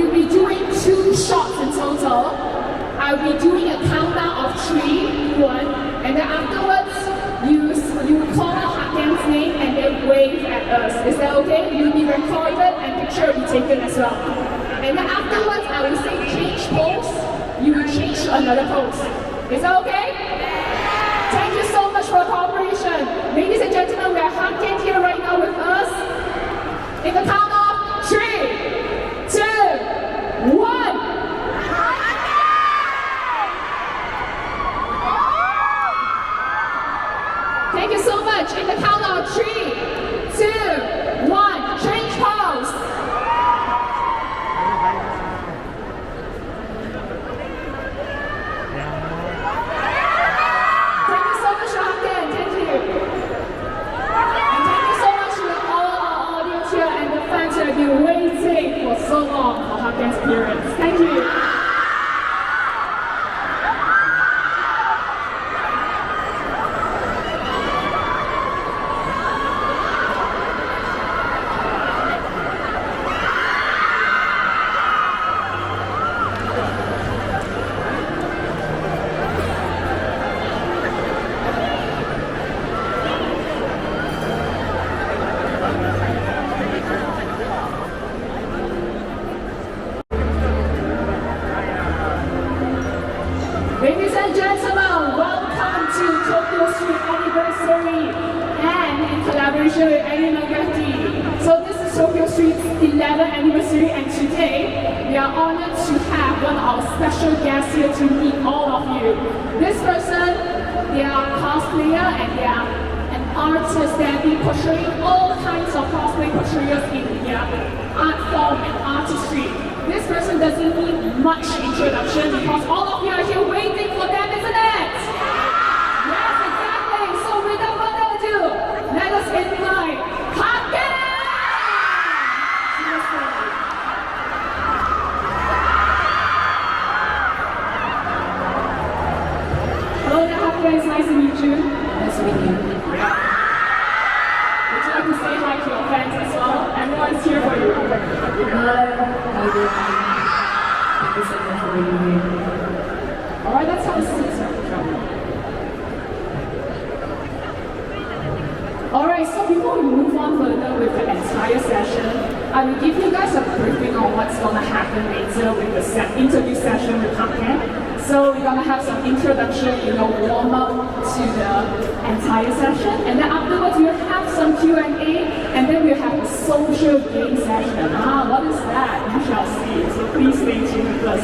will be doing 2 shots in total. I'll be doing a countdown of 3, 1, and then afterwards, you call out Hakken's name and then wave at us. Is that okay? You'll be recorded and picture will be taken as well. And then afterwards, I will say change pose. You will change to another pose. Is that okay? Thank you so much for your cooperation. Ladies and gentlemen, we have Hakken here right now with us. In the count of 3, 2, 1. Thank you so much. In the count of 3, 2, 1, change pose. Thank you so much, Hakken. Thank you. And thank you so much to all our audience here and the fans who have been waiting for so long for Hakken's appearance. Thank you. Ladies and gentlemen, welcome to Tokyo Street Anniversary and in collaboration with AniManGaki. So this is Tokyo Street's 11th anniversary and today we are honored to have one of our special guests here to meet all of you. This person, they are a cosplayer and they are an artist that have been portraying all kinds of cosplay portrayals in their art form and artistry. This person doesn't need much introduction because all of you are here waiting for them, isn't it? Yes, exactly. So without further ado, let us invite Hakken! Hello there, Hakken. It's nice to meet you. Nice to meet you. Would you like to say hi to your fans as well? Everyone's here for you. Thank you so much for being here. Alright, let's have a seat. Alright, so before we move on further with the entire session, I will give you guys a briefing on what's going to happen later with the interview session with Hakken. So we're going to have some introduction, warm up to the entire session, and then afterwards we'll have some Q&A, and then we'll have a social game session. What is that? You shall see. So please stay tuned with us.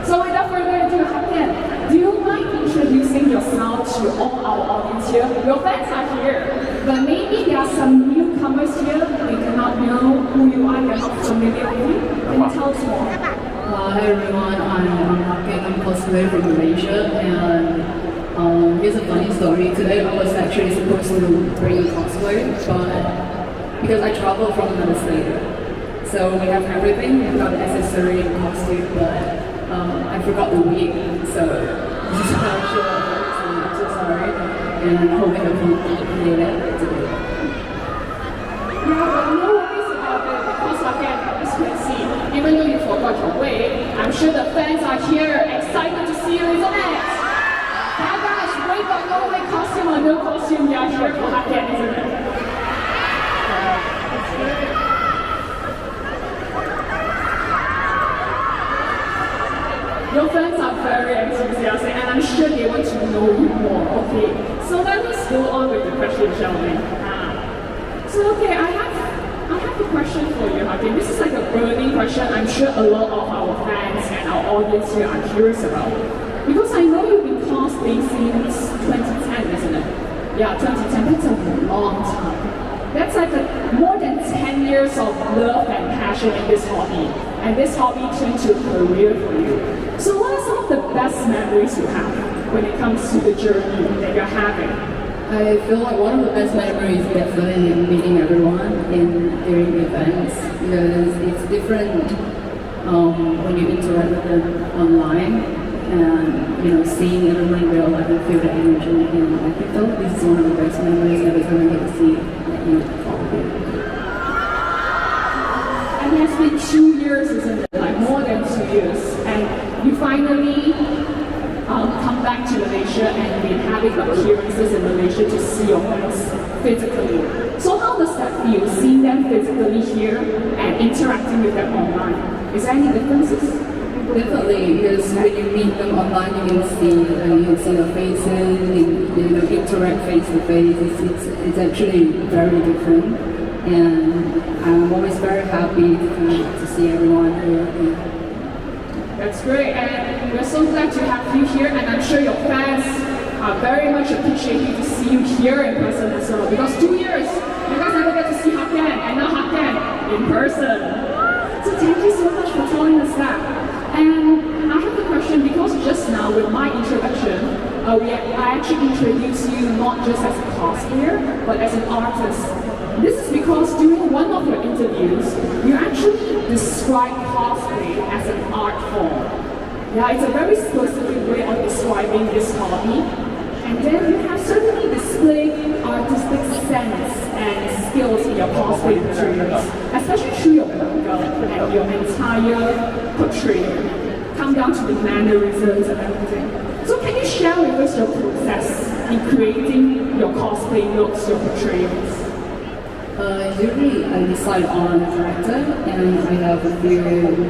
So without further ado, Hakken, do you mind introducing yourself to all our audience here? Your fans are here, but maybe there are some newcomers here. They cannot know who you are, they're not familiar with you. Can you tell us more? Hi everyone, I'm Hakken. I'm cosplayer from Malaysia, and here's a funny story. Today I was actually supposed to bring cosplay, but because I travel from another state, so we have everything. We've got the accessory and costume, but I forgot the wig, so I'm so sorry, and I'm hoping I can play that today. Yeah, but no worries about it because Hakken, as you can see, even though you forgot your wig, I'm sure the fans are here excited to see you, isn't it? Now guys, wait for no wig costume or no costume, you are here for Hakken, isn't it? Your fans are very enthusiastic and I'm sure they want to know you more. Okay, so let us go on with the question, shall we? So okay, I have a question for you, Hakken. This is like a burning question I'm sure a lot of our fans and our audience here are curious about. Because I know you've been cosplaying since 2010, isn't it? Yeah, 2010, that's a long time. That's like more than 10 years of love and passion in this hobby. And this hobby turned to a career for you. So what are some of the best memories you have when it comes to the journey that you're having? I feel like one of the best memories is definitely meeting everyone during the events, because it's different when you interact with them online and seeing everyone in real life and feel the energy. And I think this is one of the best memories every time I get to see all of you. And it has been 2 years, isn't it? Like more having appearances in Malaysia to see your fans physically. So how does that feel, seeing them physically here and interacting with them online? Is there any differences? Definitely, because when you meet them online, you can see their faces, interact face to face. It's actually very different, and I'm always very happy to see everyone here. That's great, and we're so glad to have you here, and I'm sure your fans are very much appreciating to see you here in person as well, because 2 years, you guys never get to see Hakken, and now Hakken in person. So thank you so much for telling us that. And I have a question, because just now with my introduction, I actually introduced you not just as a cosplayer, but as an artist. This is because during one of your interviews, you actually described cosplay as an art form. Yeah, it's a very specific way of describing this hobby. And then you have certainly displayed artistic sense and skills in your cosplay portrayals, especially through your manga and your entire portrayal. Come down to the mannerisms and everything. So can you share with us your process in creating your cosplay looks, your portrayals? Usually I decide on a character, and I have a few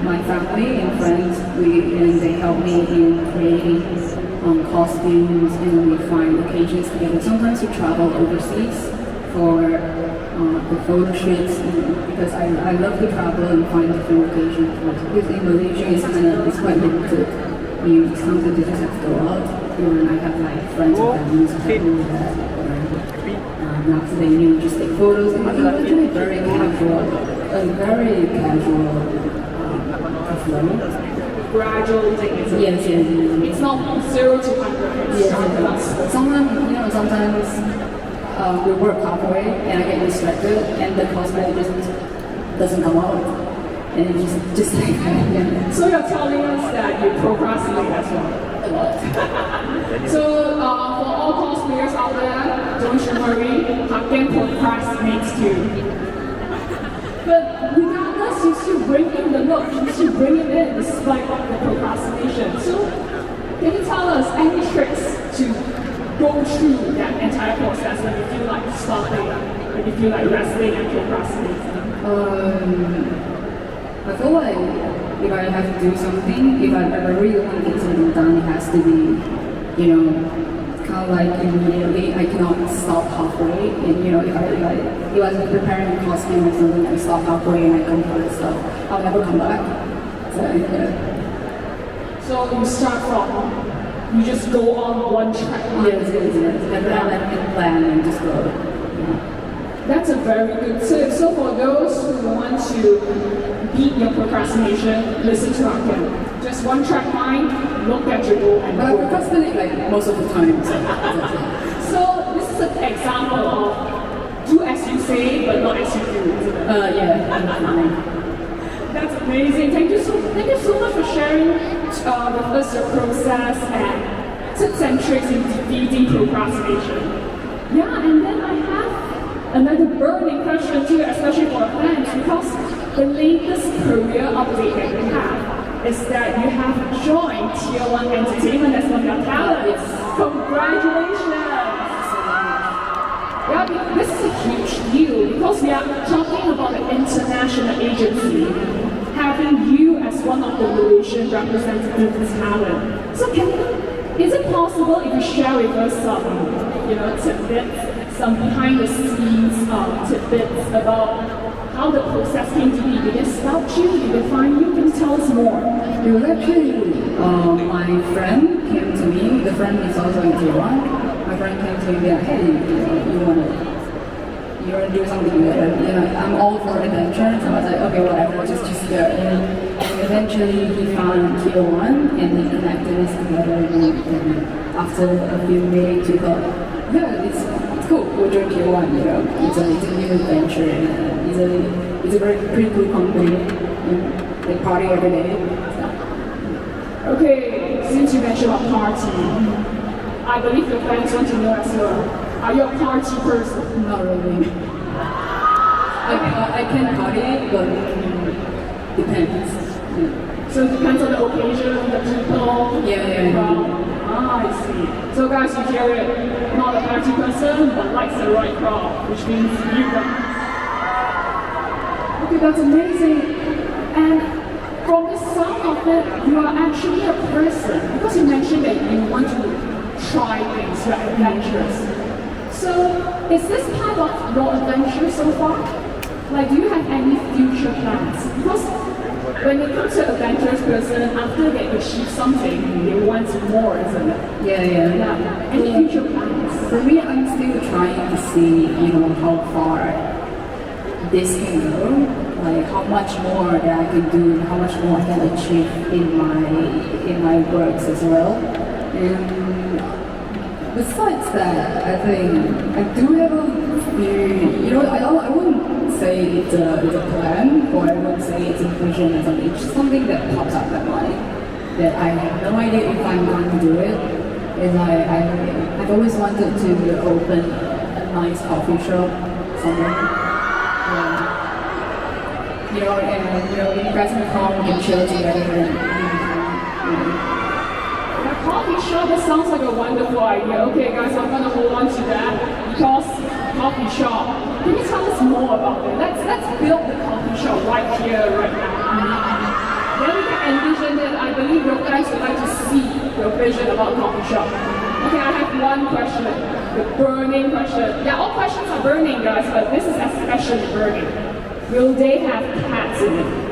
my family and friends, and they help me in creating costumes, and we find occasions together. Sometimes we travel overseas for the photo shoots, because I love to travel and find different occasions. Because in Malaysia it's quite limited. Sometimes you just have to go out. Even I have like friends and families who do that. After they just take photos, and it's actually very casual, flow. Gradual things. Yes. It's not 0 to 100. Yes. Sometimes we work halfway and I get distracted and the cosplay just doesn't come out. And it's just like that. Yeah. So you're telling us that you procrastinate as well? A lot. So for all cosplayers out there, don't you worry, Hakken procrastinates too. But regardless, you still bring in the look, you still bring it in despite the procrastination. So can you tell us any tricks to go through that entire process when you feel like stopping, when you feel like resting and procrastinating? I feel like if I have to do something, if I really want to get something done, it has to be, kind of like immediately. I cannot stop halfway. And if I was preparing a costume or something, I stop halfway and I complete stuff, I'll never come back. So yeah. So you start from, you just go on one track. Yes. And then I can plan and just go. Yeah. That's a very good tip. So for those who want to beat your procrastination, listen to Hakken. Just one track mind, look at your goal and But I procrastinate like most of the time. So this is an example of do as you say, but not as you do, isn't it? Yeah. That's amazing. Thank you so much for sharing with us your process and tips and tricks in defeating procrastination. Yeah, and then I have another burning question too, especially for fans, because the latest career update that we have is that you have joined Tier 1 Entertainment as one of your talents. Congratulations! Yeah, this is a huge deal because we are talking about an international agency having you as one of the Malaysian representative talent. So is it possible if you share with us some, tidbits, some behind the scenes tidbits about how the process came to be? Did they scout you? Did they find you? Can you tell us more? It was actually my friend came to me. The friend is also in Tier 1. My friend came to me and said, hey, you want to do something good? And, I'm all for adventure. So I was like, okay, whatever, just go. And eventually he found Tier 1 and he connected us together. And after a few weeks, we thought, yeah, it's cool. We'll join Tier 1. It's a new adventure. And it's a very pretty cool company. They party every day. Okay, since you mentioned about party, I believe your fans want to know as well. Are you a party person? Not really. I can party, but depends. So it depends on the occasion, the people. Yeah. I see. So guys, you hear it, not a party person, but likes the right crowd, which means you guys. Okay, that's amazing. And from the sound of it, you are actually a person, because you mentioned that you want to try things, you're adventurous. So, is this part of your adventure so far? Like, do you have any future plans? Because when it comes to adventurous person, after they achieve something, they want more, isn't it? Yeah. Any future plans? For me, I'm still trying to see, how far this can go, like how much more that I can do, and how much more I can achieve in my works as well. And besides that, I think I do have a few, I wouldn't say it's a plan, or I wouldn't say it's a vision or something. It's just something that pops up in my mind that I have no idea if I'm going to do it. And I've always wanted to open a nice coffee shop somewhere. And you guys can come and chill together and A coffee shop, that sounds like a wonderful idea. Okay guys, I'm gonna hold on to that because coffee shop. Can you tell us more about it? Let's build the coffee shop right here, right now. Then we can envision it. I believe you guys would like to see your vision about coffee shop. Okay, I have one question. The burning question. Yeah, all questions are burning guys, but this is especially burning. Will they have cats in it?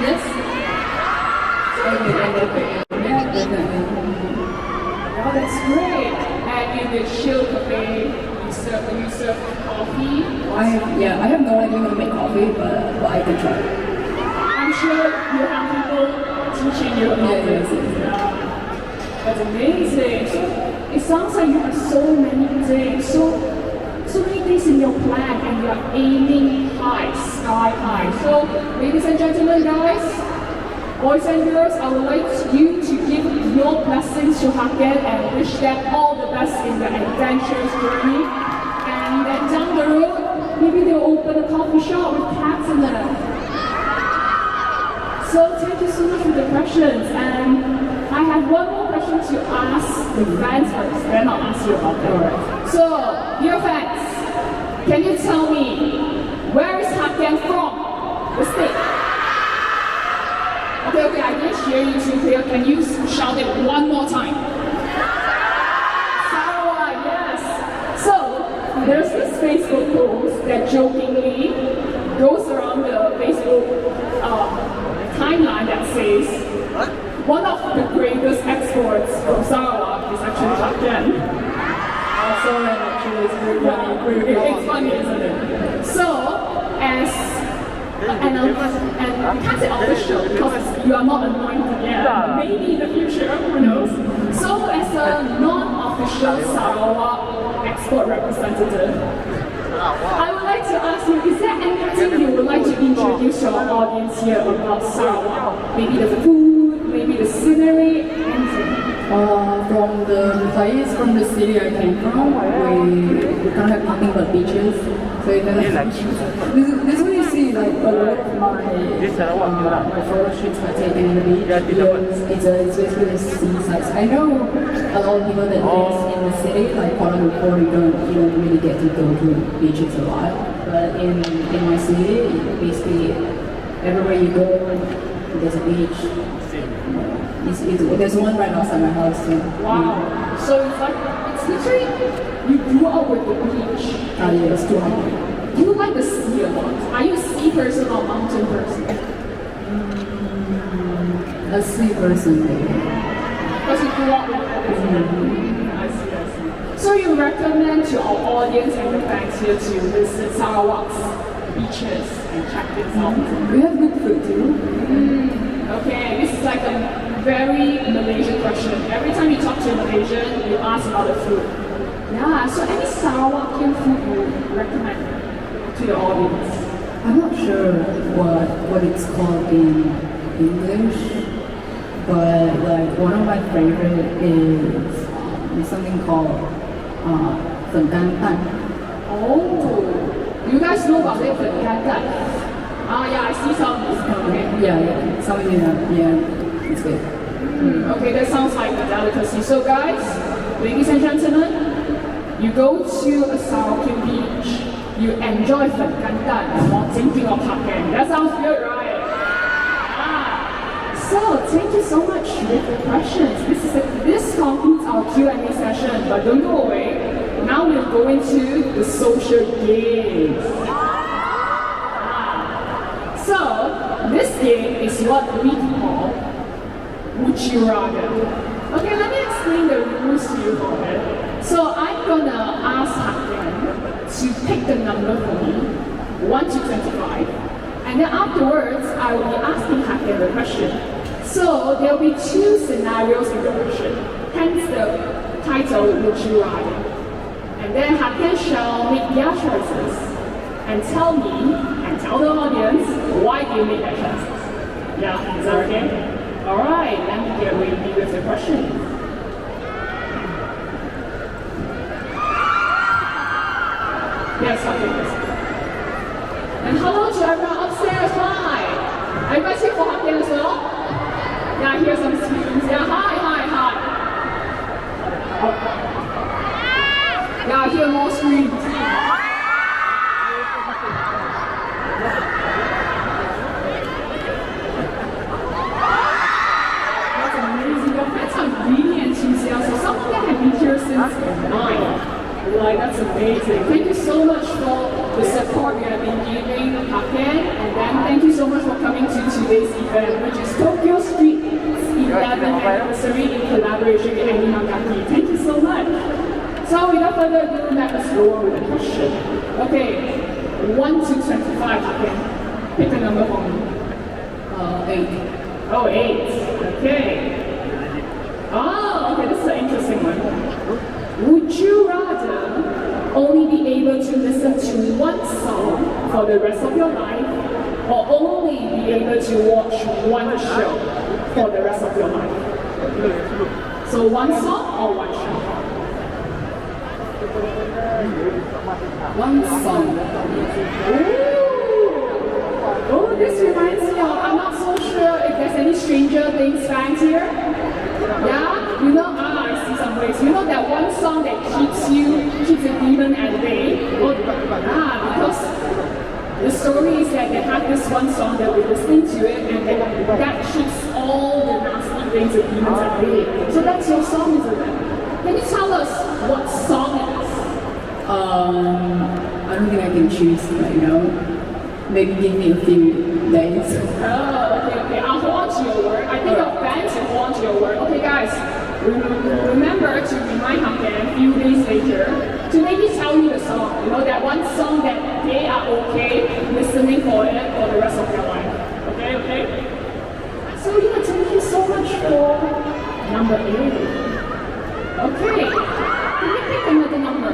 yes. Oh, that's great. And in the chill cafe, you serve coffee. I have no idea how to make coffee, but I can try. I'm sure you have people teaching you about this. That's amazing. So it sounds like you have so many things, so many things in your plan, and you are aiming high, sky high. So, ladies and gentlemen, guys, boys and girls, I would like you to give your blessings to Hakken and wish them all the best in their adventurous journey. And then down the road, maybe they'll open a coffee shop with cats in it. So thank you so much for the questions. And I have one more question to ask the fans first, then I'll ask you about that. So, dear fans, can you tell me, where is Hakken from? The state. Okay, I didn't hear you too clear. Can you shout it one more time? Sarawak, yes. So, there's this Facebook post that jokingly goes around the Facebook timeline that says, one of the greatest exports from Sarawak is actually Hakken. Sorry, actually, it's very funny. It's funny, isn't it? So, as and you can't say official because you are not anointed yet. Maybe in the future, who knows? So, as a non-official Sarawak export representative, I would like to ask you, is there anything you would like to introduce your audience here about Sarawak? Maybe the food, maybe the scenery, anything? From the place, from the city I came from, we don't have nothing but beaches. So this is what you see, like a lot of my photo shoots are taken in the beach. It's basically a seaside. I know a lot of people that live in the city, like Kuala Lumpur, you don't really get to go to beaches a lot. But in my city, basically everywhere you go, there's a beach. There's one right outside my house too. Wow. So it's literally, you grew up with the beach. Yeah, it's too hot. Do you like the sea a lot? Are you a sea person or mountain person? A sea person, maybe. Because you grew up with it. I see. So you recommend to our audience and the fans here to visit Sarawak's beaches and check this out? We have good food too. Okay, this is like a very Malaysian question. Every time you talk to a Malaysian, you ask about the food. Yeah, so any Sarawakian food you recommend to your audience? I'm not sure what it's called in English, but like one of my favorite is something called Fen Gan Dan. Oh, you guys know about it, Fen Gan Dan? Yeah, I see some. Okay. Yeah, something like that. Yeah, it's good. Okay, that sounds like a delicacy. So guys, ladies and gentlemen, you go to a Hakken beach, you enjoy Phật Canton while thinking of Hakken. That sounds good, right? So thank you so much with the questions. This concludes our Q&A session, but don't go away. Now we'll go into the social games. So this game is what we call Would You Rather. Okay, let me explain the rules to you for it. So I'm gonna ask Hakken to pick the number for me, 1 to 25, and then afterwards I will be asking Hakken the question. So there will be 2 scenarios in the question, hence the title Would You Rather. And then Hakken shall make their choices and tell me and tell the audience why they made their choices. Yeah, is that okay? Alright, let me get ready with the question. Yes, I'll take this. And hello to everyone upstairs, hi! Are you guys here for Hakken as well? Yeah, I hear some screams. Yeah, hi. Yeah, I hear more screams. That's amazing. Your friends are really enthusiastic. Some of them have been here since 9. Like, that's amazing. Thank you so much for the support you have been giving Hakken, and then thank you so much for coming to today's event, which is Tokyo Street 11th anniversary in collaboration with AniManGaki. Thank you so much. So without further ado, let us go on with the question. Okay, 1 to 25, Hakken. Pick a number for me. 8. Oh, 8. Okay. Oh, okay, this is an interesting one. Would you rather only be able to listen to one song for the rest of your life, or only be able to watch one show for the rest of your life? So one song or one show? One song. Oh, this reminds me of, I'm not so sure if there's any Stranger Things fans here. Yeah? You know, I see some ways. You know that one song that keeps the demon at bay? Because the story is that they have this one song that we're listening to it, and that keeps all the nasty things of demons at bay. So that's your song, isn't it? Can you tell us what song it is? I don't think I can choose right now. Maybe give me a few days. Oh, okay. I'll hold on to your word. I think your fans will hold on to your word. Okay, guys, remember to remind Hakken a few days later to maybe tell you the song. You know, that one song that they are okay listening for it for the rest of their life. Okay? So, yeah, thank you so much for number 8. Okay. Can you pick another number?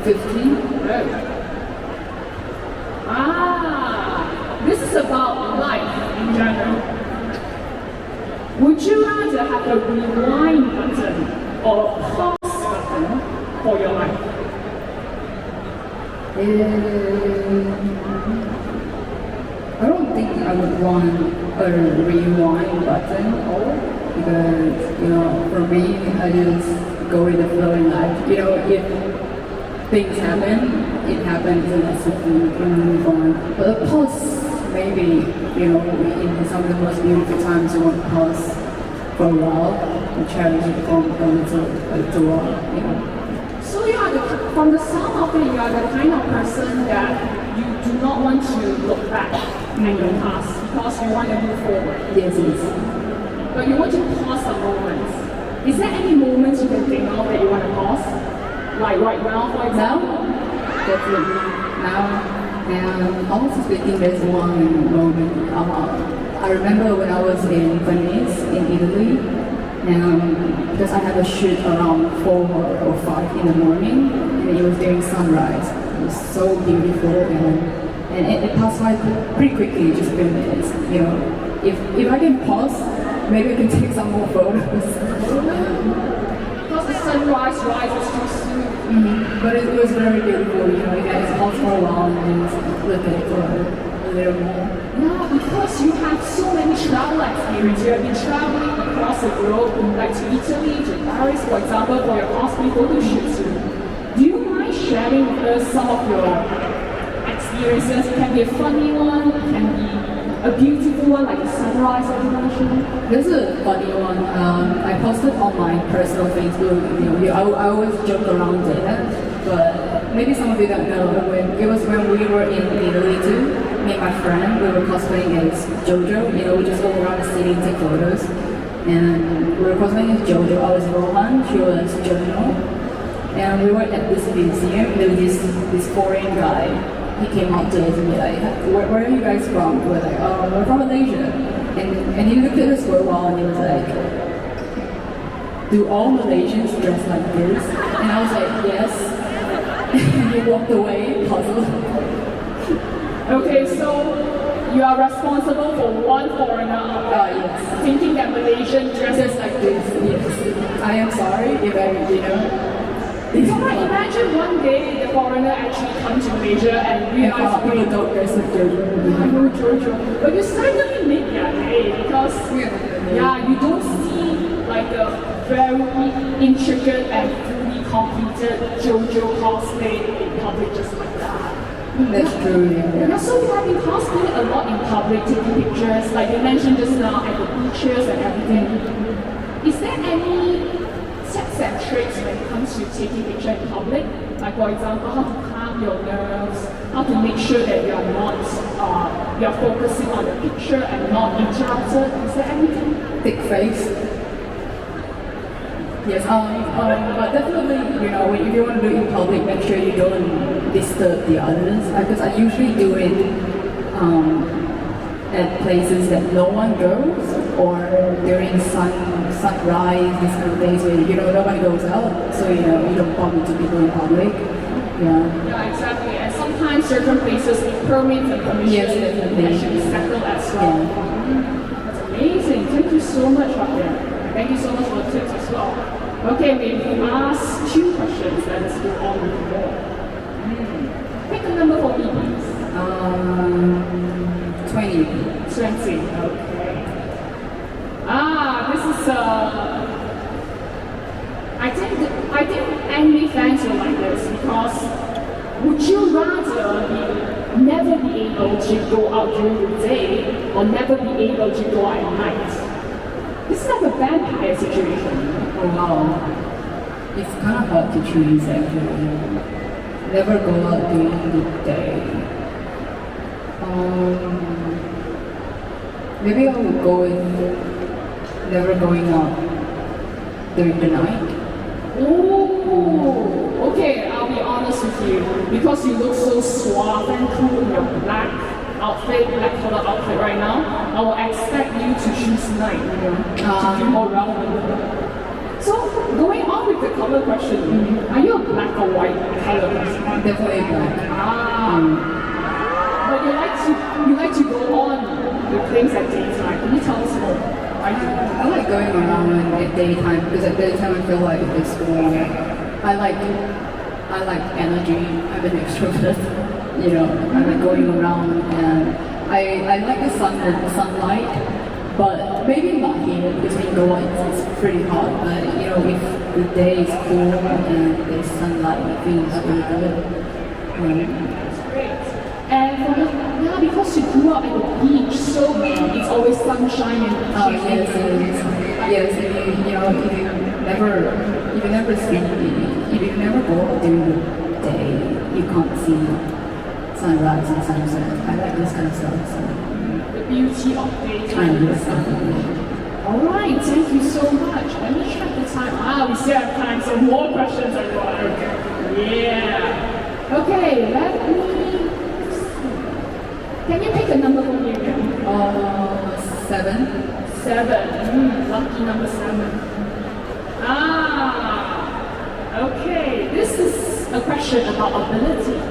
15. This is about life in general. Would you rather have a rewind button or a pause button for your life? I don't think I would want a rewind button, because, for me, I just go with the flow in life. If things happen, it happens, and that's the thing, you can move on. But a pause, maybe, in some of the most beautiful times, you want to pause for a while and cherish it for a little while, So you are from the sound of it, you are the kind of person that you do not want to look back at your past because you want to move forward. Yes. But you want to pause some moments. Is there any moments you can think of that you want to pause? Like right now, for example? Definitely. Now, honestly speaking, there's one moment. I remember when I was in Venice, in Italy, because I had a shoot around 4 or 5 in the morning, and it was during sunrise. It was so beautiful, and it passed by pretty quickly, just a few minutes. If I can pause, maybe I can take some more photos. Because the sunrise rises too soon. But it was very beautiful, you guys paused for a while and then just look at it for a little more. Yeah, because course, you have so many travel experience. You have been traveling across the globe, like to Italy, to Paris, for example, for your cosplay photo shoots. Do you mind sharing with us some of your experiences? It can be a funny one, it can be a beautiful one, like a sunrise that you mentioned. This is a funny one. I posted on my personal Facebook. I always joke around it, but maybe some of you don't know. It was when we were in Italy too. Me and my friend, we were cosplaying as JoJo. We just go around the city and take photos. And we were cosplaying as JoJo. I was Rohan. She was JoJo. And we were at this museum. There was this foreign guy. He came up to us and be like, where are you guys from? We're like, oh, we're from Malaysia. And he looked at us for a while and he was like, do all Malaysians dress like this? And I was like, yes. And he walked away, puzzled. Okay, so you are responsible for one foreigner Yes. thinking that Malaysian dresses like this. Yes. I am sorry if I, It's alright, imagine one day the foreigner actually comes to Malaysia and realizes people don't dress like JoJo. But you certainly make their day because you don't see like a very intricate and fully completed JoJo cosplay in public just like that. That's true, yeah. So you have been cosplaying a lot in public, taking pictures, like you mentioned just now, at the beaches and everything. Is there any tips and tricks when it comes to taking picture in public? Like for example, how to calm your nerves, how to make sure that you're not, you're focusing on the picture and not interrupted. Is there anything? Thick face. Yes, but definitely, if you want to do it in public, make sure you don't disturb the others. Because I usually do it at places that no one goes, or during sunrise, these kind of days where nobody goes out, so you don't bump into people in public. Yeah, exactly. And sometimes certain places need permits and permissions that should be settled as well. That's amazing. Thank you so much, Hakken. Thank you so much for the tips as well. Okay, we've asked 2 questions. Let's go on with more. Pick a number for me, please. 20. 20. Okay. This is I think anime fans will like this because would you rather never be able to go out during the day or never be able to go out at night? This is like a vampire situation. Oh wow. It's kind of hard to choose actually. Never go out during the day. Maybe I would go with never going out during the night. Oh, okay, I'll be honest with you. Because you look so suave and cool in your black color outfit right now, I will expect you to choose night, to do more relevant. So, going on with the color question, are you a black or white color person? Definitely black. But you like to go on with things at daytime. Can you tell us more? I like going around at daytime because at daytime I feel like it's more. I like energy. I'm an extrovert. I like going around and I like the sunlight, but maybe not here because when you go out it's pretty hot. But if the day is cool and there's sunlight, it feels really good. That's great. And because you grew up at the beach, so it's always sunshine and yes. If you never see, if you never go out during the day, you can't see sunrise and sunset. I like this kind of stuff. So. The beauty of daytime. Alright, thank you so much. Let me check the time. We still have time, so more questions are going. Yeah. Okay, let me. Can you pick a number for me again? 7. 7. Lucky number 7. Okay. This is a question about abilities.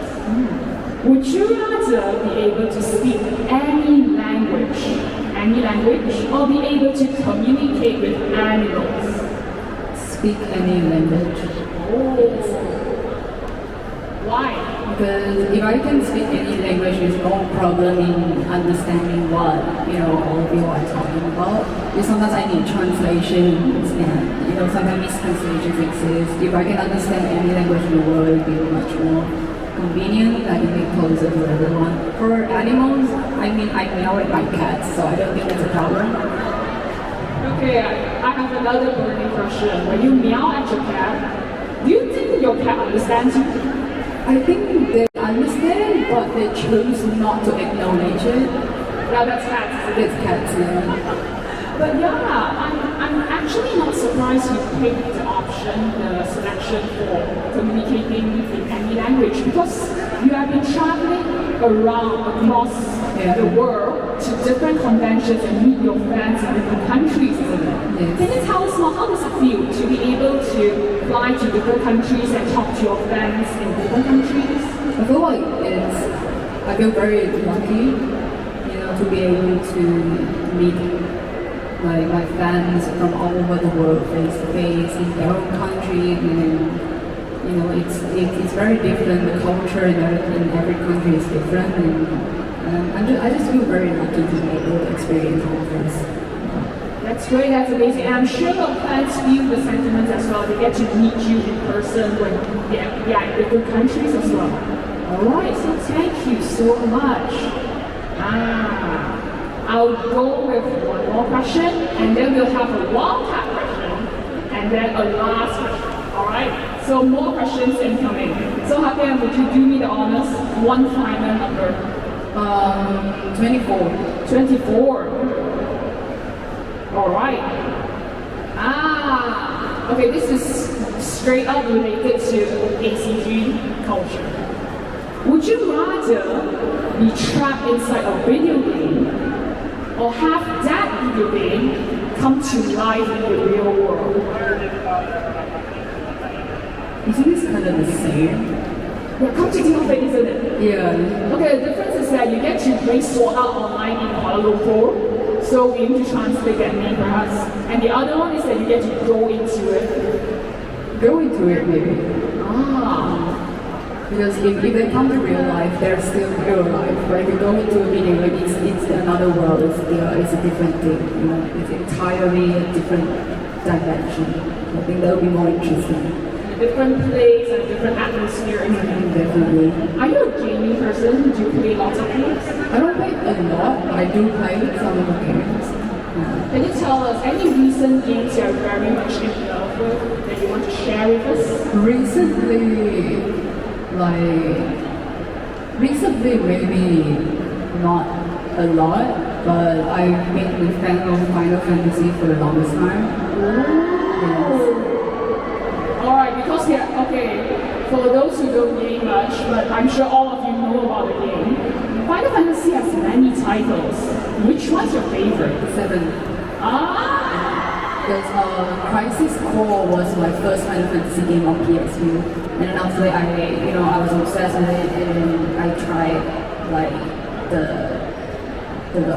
Would you rather be able to speak any language, or be able to communicate with animals? Speak any language. Oh. Why? Because if I can speak any language, there's no problem in understanding what all of you are talking about. Because sometimes I need translations, and sometimes mistranslations exist. If I can understand any language in the world, it would be much more convenient. I can be closer to everyone. For animals, I meow at my cats, so I don't think that's a problem. Okay, I have another burning question. When you meow at your cat, do you think your cat understands you? I think they understand, but they choose not to acknowledge it. Yeah, that's cats. It's cats, yeah. But yeah, I'm actually not surprised you picked the option, the selection for communicating in any language, because you have been traveling around across the world to different conventions and meet your fans in different countries, isn't it? Yes. Can you tell us more, how does it feel to be able to fly to different countries and talk to your fans in different countries? I feel like I feel very lucky, to be able to meet my fans from all over the world face to face in their own country, and it's very different. The culture in every country is different, and I just feel very lucky to be able to experience all of this. That's great, that's amazing. And I'm sure your fans feel the sentiments as well. They get to meet you in person when in different countries as well. Alright, so thank you so much. I'll go with one more question, and then we'll have a wildcat question, and then a last question. Alright? So more questions incoming. So Hakken, would you do me the honors? One final number. 24. 24. Alright. Okay, this is straight up related to ACG culture. Would you rather be trapped inside a video game or have that video game come to life in the real world? Isn't this kind of the same? Yeah, come to think of it, isn't it? Yeah. Okay, the difference is that you get to play Sword Art Online in Kuala Lumpur, so we need to translate that name perhaps. And the other one is that you get to go into it. Go into it, maybe. Because if they come to real life, they're still real life. But if you go into a video game, it's another world. It's a different thing. It's entirely a different dimension. I think that would be more interesting. Different place and different atmosphere. Definitely. Are you a gaming person? Do you play lots of games? I don't play a lot, but I do play some of the games. Can you tell us any recent games you're very much in love with that you want to share with us? Recently maybe not a lot, but I've been a fan of Final Fantasy for the longest time. Yes. Alright, because for those who don't game much, but I'm sure all of you know about the game, Final Fantasy has many titles. Which one's your favorite? 7. Because Crisis Core was my first Final Fantasy game on PSU, and then after that I was obsessed with it, and I tried the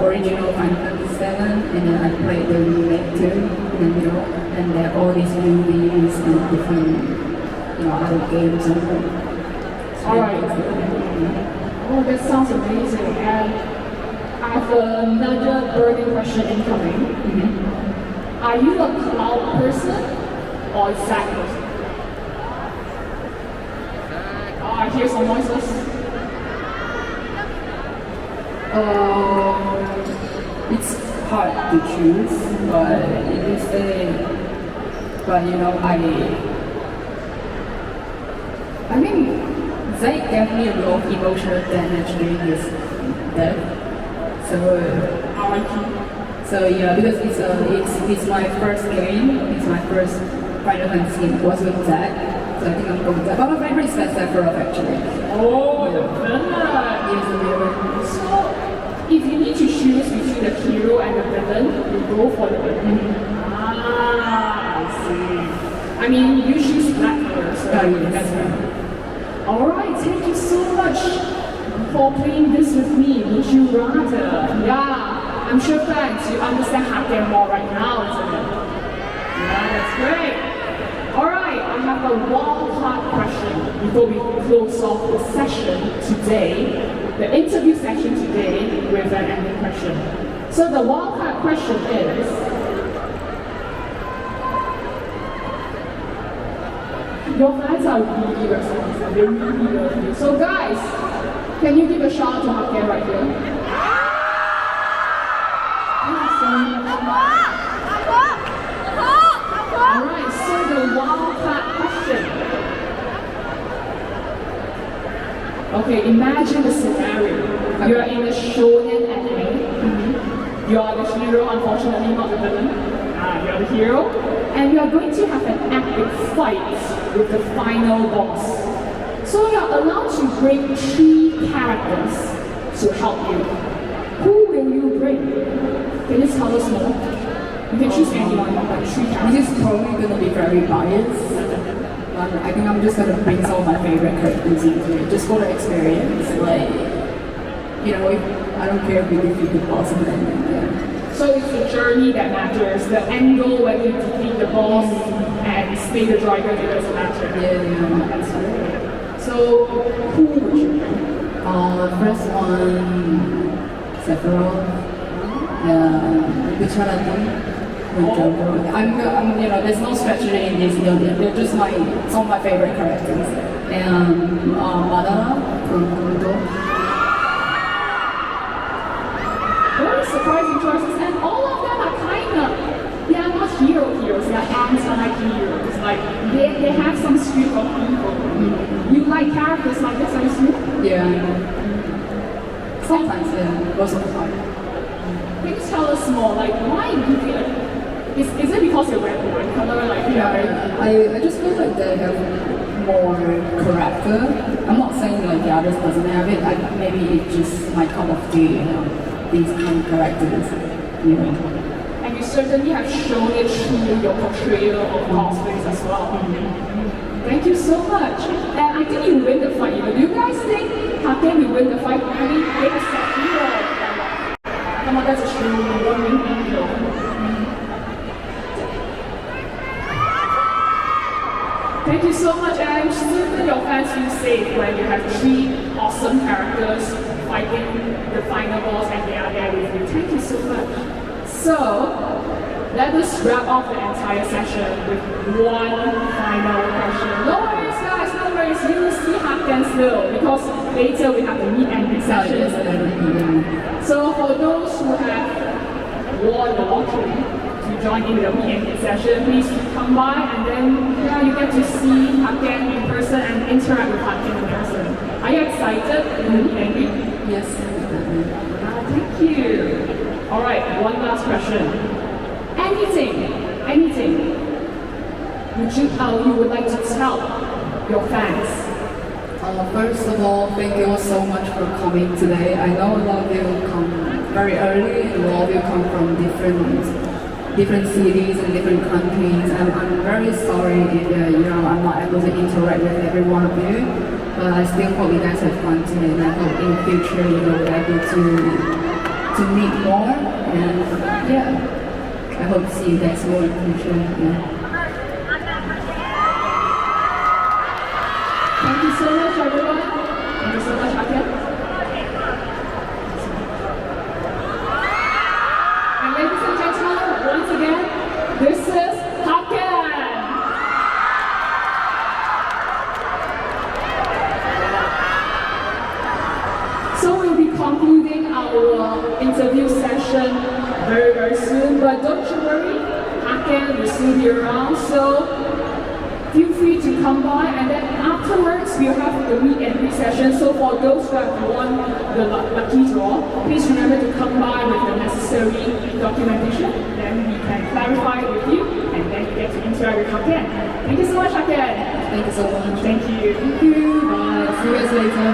original Final Fantasy 7, and then I played the remake too, and there are all these movies and different other games and Alright. Oh, that sounds amazing. And I have another burning question incoming. Are you a cloud person or a Zack person? I hear some noises. It's hard to choose, but it is Zack gave me a lot of emotional damage during his death. So yeah, because it's my first game, it's my first Final Fantasy game. It was with Zack, so I think I'm going with Zack. But my favorite is Sephiroth actually. Oh, the villain! He is the villain. So, if you need to choose between the hero and the villain, you go for the villain. I see. I mean, you choose black color, so that's right. Alright, thank you so much for playing this with me. Would you rather? Yeah, I'm sure fans, you understand Hakken more right now, isn't it? Yeah, that's great. Alright, I have a wild-card question before we close off the session today, the interview session today with an ending question. So the wild-card question is, your fans are really responsive, they really love you. So guys, can you give a shout out to Hakken right here? Alright, so the wildcard question. Okay, imagine the scenario. You are in a shonen anime. You are the hero, unfortunately not the villain. You are the hero. And you are going to have an epic fight with the final boss. So you are allowed to bring 3 characters to help you. Who will you bring? Can you tell us more? You can choose anyone, like 3 characters. This is probably going to be very biased. But I think I'm just going to bring some of my favorite characters into it, just for the experience. Like, you know, I don't care if we defeat the boss and then, So it's the journey that matters, the end goal when you defeat the boss and slay the dragon, it doesn't matter. Yeah. That's right. So, who would you bring? First one, Sephiroth. Which one I think? I'm, you know, there's no strategy in this. You know, they're just some of my favorite characters. And Madara from Naruto. Very surprising choices, and all of them are they are not heroes, they are anti-heroes. Like, they have some streak of evil. You like characters like this, I assume? Yeah. Sometimes, yeah, most of the time. Can you tell us more, like, why do you feel like, is it because you're red and color, like, I just feel like they have more character. I'm not saying like the others doesn't have it, maybe it's just my cup of tea, you know, these kind of characters, you know. And you certainly have shown it through your portrayal of cosplays as well. Thank you so much. And I think you win the fight. Do you guys think Hakken will win the fight? I mean, big set hero. Come on, that's a true one-win hero. Thank you so much, and I'm certain your fans feel safe when you have 3 awesome characters fighting the final boss and they are there with you. Thank you so much. So, let us wrap up the entire session with one final question. No worries guys, no worries, you will see Hakken still, because later we have the meet and greet session. So for those who have won the lottery to join in the meet and greet session, please come by and then you get to see Hakken in person and interact with Hakken in person. Are you excited in the meet and greet? Yes. Thank you. Alright, one last question. Anything you would like to tell your fans? First of all, thank you all so much for coming today. I know a lot of you come very early, and a lot of you come from different cities and different countries. I'm very sorry if you know, I'm not able to interact with every one of you, but I still hope you guys have fun today, and I hope in the future you know we're able to meet more, and yeah, I hope to see you guys more in the future. Yeah. Thank you so much, everyone. Thank you so much, Hakken. And ladies and gentlemen, once again, this is Hakken. So we'll be concluding our interview session very, very soon. But don't you worry, Hakken will still be around. So feel free to come by, and then afterwards we'll have the meet and greet session. So for those who have won the lucky draw, please remember to come by with the necessary documentation. Then we can clarify it with you, and then you get to interact with Hakken. Thank you so much, Hakken. Thank you so much. Thank you. Thank you. Bye. See you guys later.